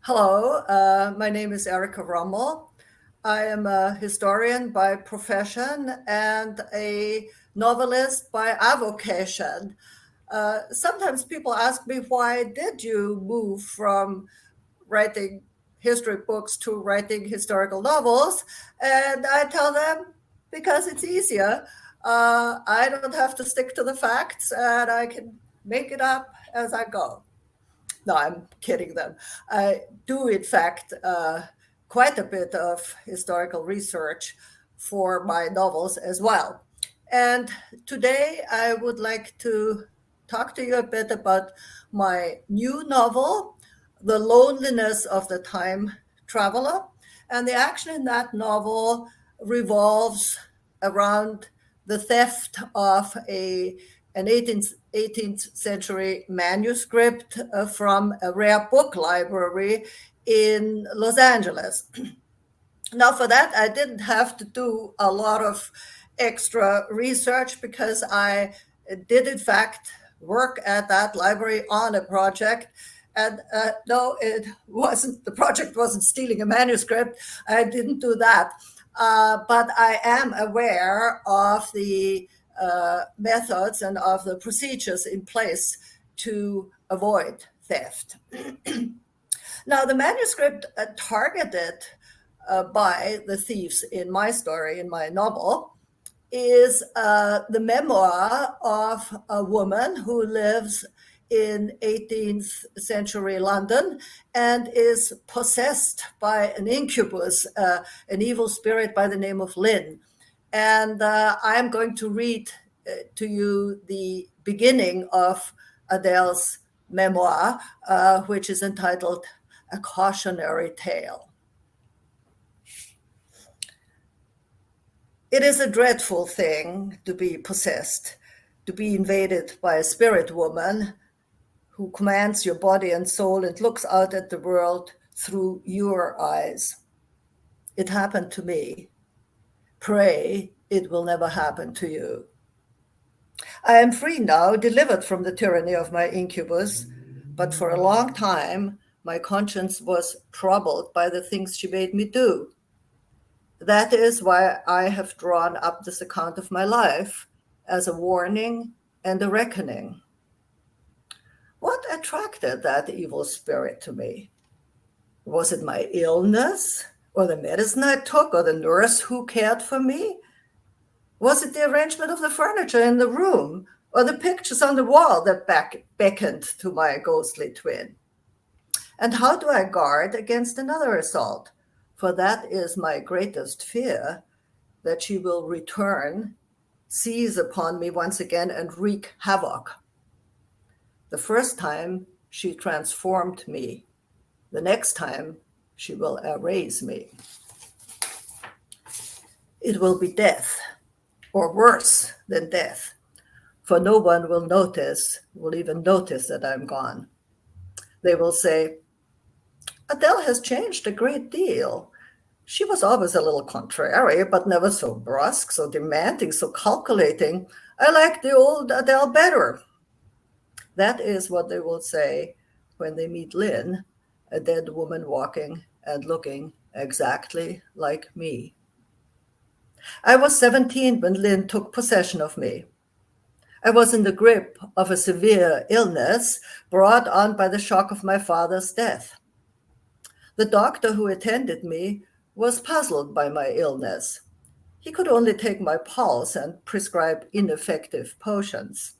Hello, my name is Erika Rummel. I am a historian by profession and a novelist by avocation. Sometimes people ask me, why did you move from writing history books to writing historical novels? And I tell them, because it's easier. I don't have to stick to the facts and I can make it up as I go. No, I'm kidding them. I do, in fact, quite a bit of historical research for my novels as well. And today I would like to talk to you a bit about my new novel, The Loneliness of the Time Traveler. And the action in that novel revolves around the theft of an 18th century manuscript from a rare book library in Los Angeles. Now, for that, I didn't have to do a lot of extra research because I did, in fact, work at that library on a project. And no, the project wasn't stealing a manuscript. I didn't do that. But I am aware of the methods and of the procedures in place to avoid theft. Now, the manuscript targeted by the thieves in my story, in my novel, is the memoir of a woman who lives in 18th century London and is possessed by an incubus, an evil spirit by the name of Lynne. And I'm going to read to you the beginning of Adele's memoir, which is entitled A Cautionary Tale. It is a dreadful thing to be possessed, to be invaded by a spirit woman who commands your body and soul and looks out at the world through your eyes. It happened to me. Pray it will never happen to you. I am free now, delivered from the tyranny of my incubus, but for a long time my conscience was troubled by the things she made me do. That is why I have drawn up this account of my life as a warning and a reckoning. What attracted that evil spirit to me? Was it my illness, or the medicine I took, or the nurse who cared for me? Was it the arrangement of the furniture in the room, or the pictures on the wall that beckoned to my ghostly twin? And how do I guard against another assault? For that is my greatest fear, that she will return, seize upon me once again, and wreak havoc. The first time she transformed me. The next time she will erase me. It will be death, or worse than death, for no one will even notice that I'm gone. They will say, Adele has changed a great deal. She was always a little contrary, but never so brusque, so demanding, so calculating. I like the old Adele better. That is what they will say when they meet Lynne, a dead woman walking and looking exactly like me. I was 17 when Lynne took possession of me. I was in the grip of a severe illness brought on by the shock of my father's death. The doctor who attended me was puzzled by my illness. He could only take my pulse and prescribe ineffective potions.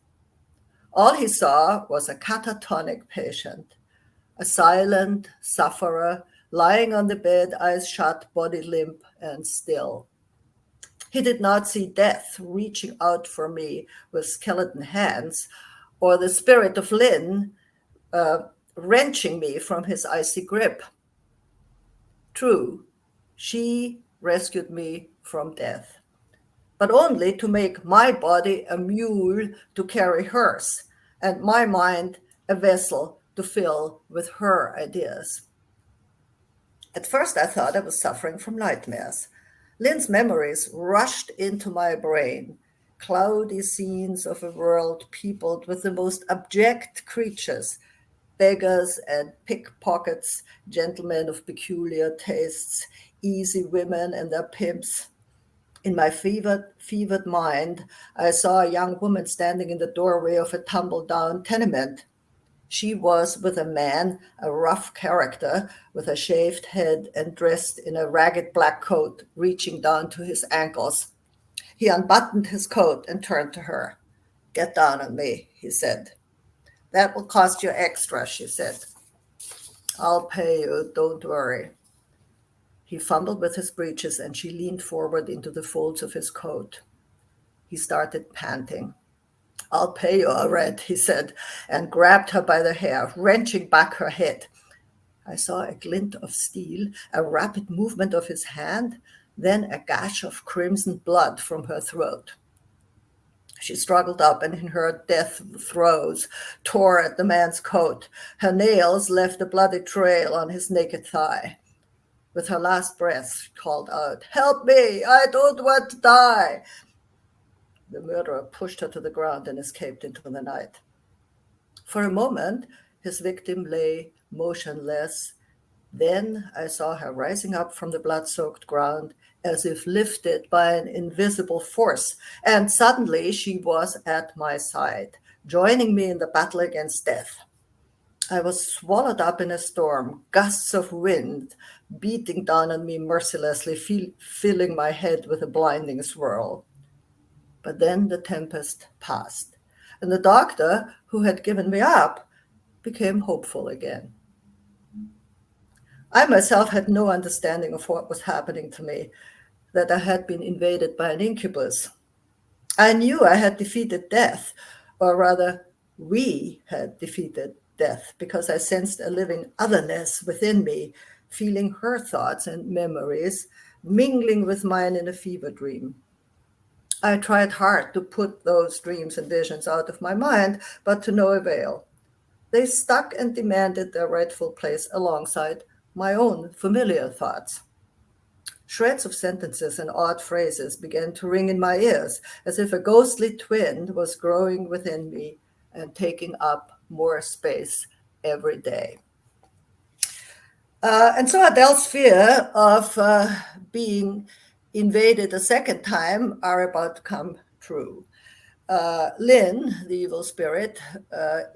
All he saw was a catatonic patient, a silent sufferer lying on the bed, eyes shut, body limp and still. He did not see death reaching out for me with skeleton hands, or the spirit of Lynne wrenching me from his icy grip. True, she rescued me from death, but only to make my body a mule to carry hers, and my mind a vessel to fill with her ideas. At first, I thought I was suffering from nightmares. Lynne's memories rushed into my brain, cloudy scenes of a world peopled with the most abject creatures, beggars and pickpockets, gentlemen of peculiar tastes, easy women and their pimps. In my fevered mind, I saw a young woman standing in the doorway of a tumble-down tenement. She was with a man, a rough character, with a shaved head and dressed in a ragged black coat reaching down to his ankles. He unbuttoned his coat and turned to her. "Get down on me," he said. "That will cost you extra," she said. "I'll pay you, don't worry." He fumbled with his breeches and she leaned forward into the folds of his coat. He started panting. "I'll pay you, all right," he said, and grabbed her by the hair, wrenching back her head. I saw a glint of steel, a rapid movement of his hand, then a gush of crimson blood from her throat. She struggled up and in her death throes tore at the man's coat. Her nails left a bloody trail on his naked thigh. With her last breath, she called out, "Help me! I don't want to die!" The murderer pushed her to the ground and escaped into the night. For a moment, his victim lay motionless. Then I saw her rising up from the blood-soaked ground as if lifted by an invisible force, and suddenly she was at my side, joining me in the battle against death. I was swallowed up in a storm, gusts of wind beating down on me mercilessly, filling my head with a blinding swirl. But then the tempest passed, and the doctor, who had given me up, became hopeful again. I myself had no understanding of what was happening to me, that I had been invaded by an incubus. I knew I had defeated death, or rather, we had defeated death, because I sensed a living otherness within me, feeling her thoughts and memories, mingling with mine in a fever dream. I tried hard to put those dreams and visions out of my mind, but to no avail. They stuck and demanded their rightful place alongside my own familiar thoughts. Shreds of sentences and odd phrases began to ring in my ears, as if a ghostly twin was growing within me and taking up more space every day. And so Adele's fear of being invaded a second time are about to come true. Lynne, the evil spirit,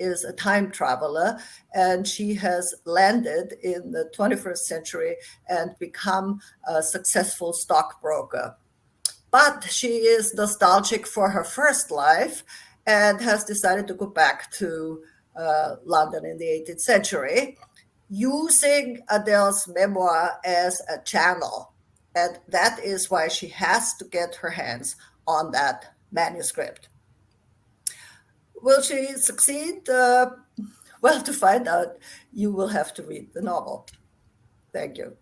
is a time traveler, and she has landed in the 21st century and become a successful stockbroker. But she is nostalgic for her first life and has decided to go back to London in the 18th century, using Adele's memoir as a channel. And that is why she has to get her hands on that manuscript. Will she succeed? Well, to find out, you will have to read the novel. Thank you.